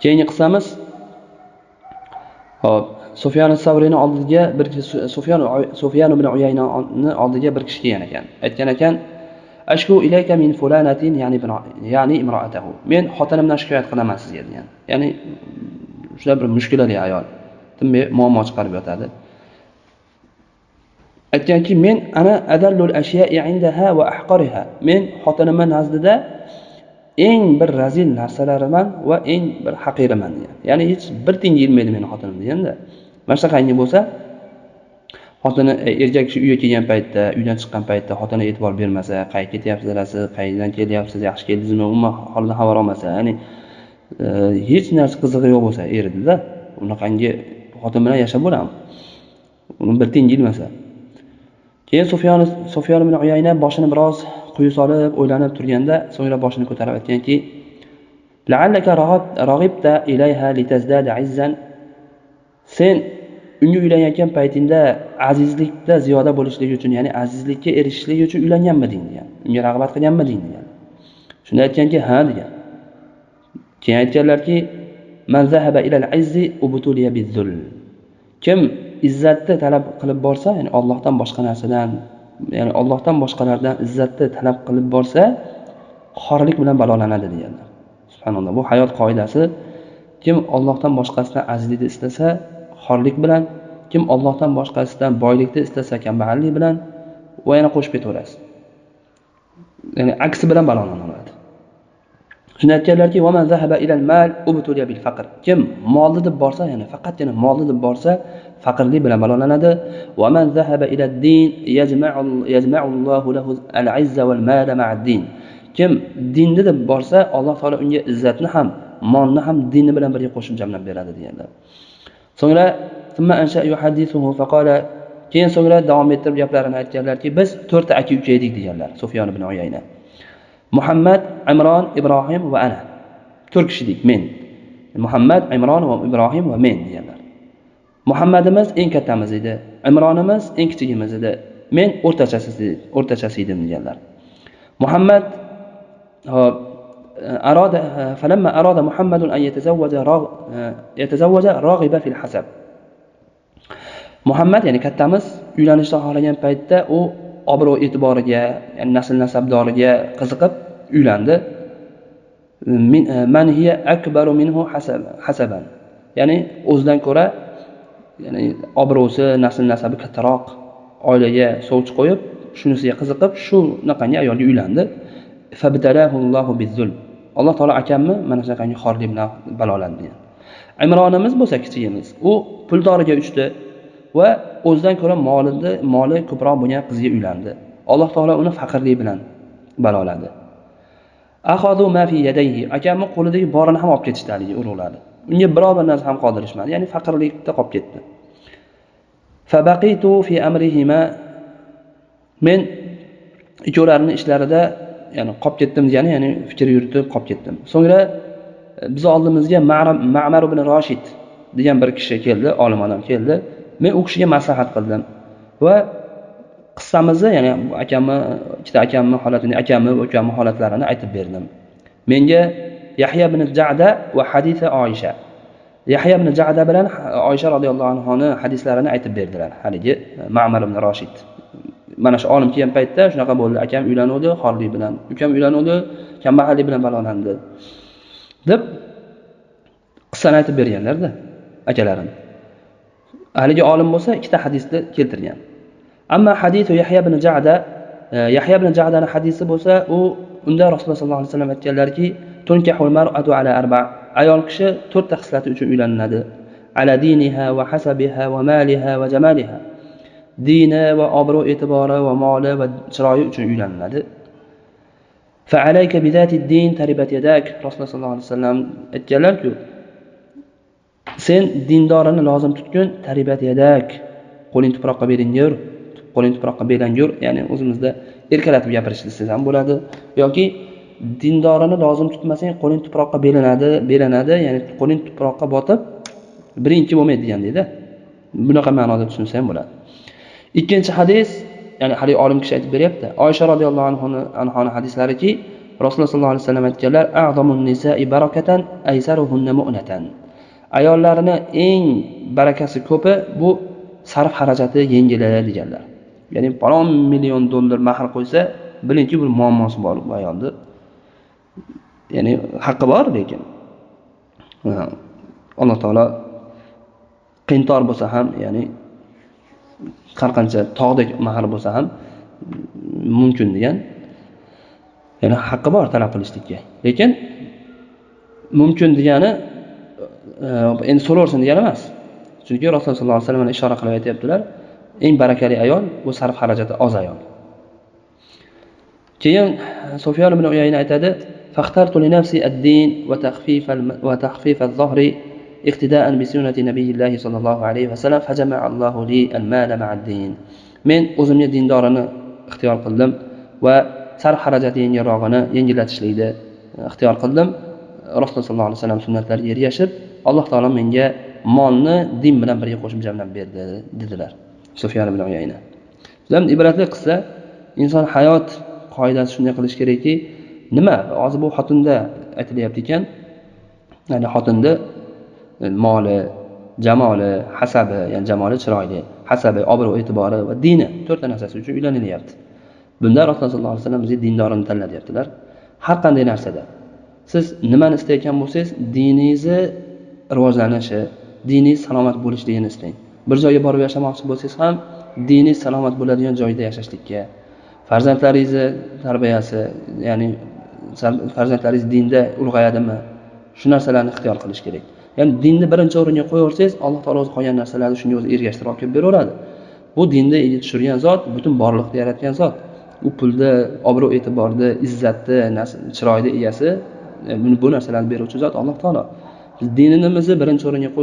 Keyingi qissamiz hop Sufyan as-Savriyni oldiga bir Sufyan ibn Uyaynani oldiga bir kishi kelgan ekan. Aytgan ekan: "Ashku ilayka min fulanatin ya'ni imra'atahu." Men xotinimdan shikoyat qilaman sizga degan. Ya'ni shunday bir mushkulali ayol. Tinmay muammo chiqarib yotadi. Aytganki, men ana adallul ashya'i 'indaha va ahqariha. Men xotinimning nazdida eng bir razil narsalariman va eng bir haqiraman degan. Ya'ni hech bir tiyinga ilmaydi meni xotinim deganda. Mana shunaqangi bo'lsa, xotini erkak kishi uyga kelgan paytda, uydan chiqqan paytda xotini e'tibor bermasa, qayerga ketyapsizlar, qayerdan kelyapsiz, yaxshi keldingizmi, umuman holidan xabar olmasa, ya'ni hech narsa qizig'i yo'q bo'lsa eridida, unaqangi xotin bilan yashab bo'ladimi? Uni bir tiyinga ilmasa. Keyin Sufyon ibn Uyayna boshini biroz quyi solib, o'ylanib turganda, so'ngra boshini ko'tarib aytganki: "La'allaka raghibta ilayha litazdada 'izzan." Sen unga uylanayotgan paytingda azizlikda ziyoda bo'lishligi uchun, ya'ni azizlikka erishishligi uchun uylanganmiding degan. Unga rag'bat qilganmiding degan. Shunda aytganki, "Ha" degan. Keyin aytganlarki: "Man zahaba ila al-'izzi ubtuliya biz-zul." Kim izzatni talab qilib borsa, ya'ni Allohdan boshqa narsadan, ya'ni Allohdan boshqalardan izzatni talab qilib borsa, xorlik bilan balolanadi deganlar. Subhanalloh, bu hayot qoidasi. Kim Allohdan boshqasidan azizlikni istasa, xorlik bilan, kim Allohdan boshqasidan boylikni istasa, kambag'allik bilan va yana qo'shib ketaverasiz. Ya'ni aksi bilan balolanadi. Shuni aytganlarki, "Va man zahaba ila al-mal ubtuliya bil faqr." Kim molni deb borsa, ya'ni faqatgina molni deb borsa, faqirlik bilan balolanadi. "Va man zahaba ila ad-din yajma'u Allahu lahu al-'izza wal mala ma'a ad-din." Kim dinni deb borsa, Alloh taolo unga izzatni ham, molni ham dinni bilan birga qo'shib jamlab beradi deganlar. So'ngra thumma ansha yuhaddithuhu faqala, keyin so'ngra davom ettirib gaplarini aytganlarki, biz 4 ta aka-uka edik deganlar Sufyon ibn Uyayna. Muhammad, Imron, Ibrohim va ana. 4 kishidik men. Muhammad, Imron va Ibrohim va men deganlar. Muhammadimiz eng kattamiz edi, Imronimiz eng kichigimiz edi, men o'rtachasi edim deganlar. Muhammad فلما أراد محمد أن يتزوج راغب في الحسب. Muhammad, ya'ni kattamiz, uylanishni xohlagan paytda u obro' e'tiboriga, ya'ni nasl nasabdoriga qiziqib uylandi. Man hiya akbaru minhu hasaban. Ya'ni o'zidan ko'ra, ya'ni obro'si, nasl nasabi kattaroq oilaga sovchi qo'yib, shunisiga qiziqib, shunaqangi ayolga uylandi. Fabtalahu Allohu biz-zulm. Alloh taolo akamni mana shunaqangi xorlik bilan balolandi degan. Imronimiz bo'lsa kichigimiz, u puldoriga uchdi va o'zidan ko'ra moli ko'proq bo'lgan qizga uylandi. Alloh taolo uni faqirlik bilan baloladi. Akhadhu ma fi yadayhi. Akamni qo'lidagi borini ham olib ketishdi haligi urug'ladi. Unga biror bir narsa ham qoldirishmadi, ya'ni faqirlikda qolib ketdi. Fabaqitu fi amrihima. Men ikkovlarining ishlarida, ya'ni qolib ketdim degani, ya'ni fikr yuritib qolib ketdim. So'ngra biz oldimizga Ma'mar ibn Rashid degan bir kishi keldi, olim odam keldi. Men u kishiga maslahat qildim va qissamizni, ya'ni ikkita akamni holatini, akamni va ukamni holatlarini aytib berdim. Menga Yahya ibn Ja'da va hadisi Oysha. Yahya ibn Ja'da bilan Oysha radhiyallohu anhoning hadislarini aytib berdilar. Haligi Ma'mar ibn Rashid. Mana shu olim kelgan paytda shunaqa bo'ldi. Akam uylanuvdi xorlik bilan, ukam uylanuvdi kambag'allik bilan balolandi deb qissani aytib berganlar-da akalarim. Haligi olim bo'lsa ikkita hadisni keltirgan. Amma hadisu Yahya ibn Ja'daning hadisi bo'lsa, unda Rasululloh sollallohu alayhi vasallam aytganlarki, tunkahul mar'atu ala arba'. Ayol kishi 4 ta xislati uchun uylanadi. Ala diniha va hasabiha va maliha va jamaliha. Dini va obro' e'tibori va moli va chiroyi uchun uylanadi. Fa alayka bi zati din taribat yadak. Rasululloh sollallohu alayhi vasallam aytganlar-ku, sen dindorini lozim tutgun, taribat yadak, qo'ling tuproqqa beringyor, qo'ling tuproqqa beringyor, ya'ni o'zimizda erkalatib gapirishni ham bo'ladi, yoki dindorini lozim tutmasang, qo'ling tuproqqa belanadi, ya'ni qo'ling tuproqqa botib birinchi bo'lmaydi degan deydi. Bunaqa ma'noda tushunsa ham bo'ladi. Ikkinchi hadis, ya'ni hali olim kishi aytib beryapti. Oysha radhiyallohu anhoning hadislariki, Rasululloh sollallohu alayhi vasallam aytganlar: "A'zamun nisa'i barakatan aysaruhunna mu'natan." Ayollarni eng barakasi ko'pi bu sarf xarajati yengili deganlar. Ya'ni falon million dollar mahr qo'ysa, bilingki bir muammosi bor bu ayolning. Ya'ni haqqi bor, lekin Alloh taolo qiyintor bo'lsa ham, ya'ni har qancha tog'dek mahr bo'lsa ham mumkin degan. Ya'ni haqqi bor talab qilishlikka. Lekin mumkin degani endi so'raversin degani emas. Chunki Rasululloh sollallohu alayhi vasallam ishora qilib aytibdilar, eng barakali ayol bu sarf xarajati oz ayol. Keyin Sufyon ibn Uyayna aytadi: "Faqtartu li nafsi ad-din wa takhfif al-dhahri iqtida'an bi sunnati nabiyillah sallallohu alayhi vasallam fajama'a Allahu li al-mala ma'a ad-din." Men o'zimga dindorini ixtiyor qildim va sarf xarajati yengillatishlikni ixtiyor qildim. Rasululloh sollallohu alayhi vasallam sunnatlariga ergashib, Alloh taolo menga molni din bilan birga qo'shib jamlab berdi, dedilar Sufyon ibn Uyayna. Bizlar ibratli qilsa, inson hayot qoidasi shunday qilish kerakki, nima? Hozir bu xotinda aytilyapti ekan, ya'ni xotinda moli, jamoli, hasabi, ya'ni jamoli chiroyli, hasabi, obro' e'tibori va dini to'rtta narsasi uchun uylanilyapti. Bunda Rasululloh sollallohu alayhi vasallam bizga dindorini tanladyaptilar. Har qanday narsada siz nimani istayotgan bo'lsangiz, diningizni rivojlanishi, diningiz salomat bo'lishligini istang. Bir joyga borib yashamoqchi bo'lsangiz ham diningiz salomat bo'ladigan joyda yashashlikka, farzandlaringizni tarbiyasi, ya'ni farzandlaringiz dinda ulg'ayadimi, shu narsalarni ixtiyor qilish kerak. Ya'ni dinni birinchi o'ringa qo'yaversangiz, Alloh taolo o'zi qolgan narsalarni shunga o'zi ergashtirib olib beraveradi. Bu dinda tushirgan zot, butun borliqni yaratgan zot. U pulda, obro' e'tiborda, izzatda, chiroyli egasi, bu narsalarni beruvchi zot Alloh taolo. Biz dinimizni birinchi o'ringa qo'ysak,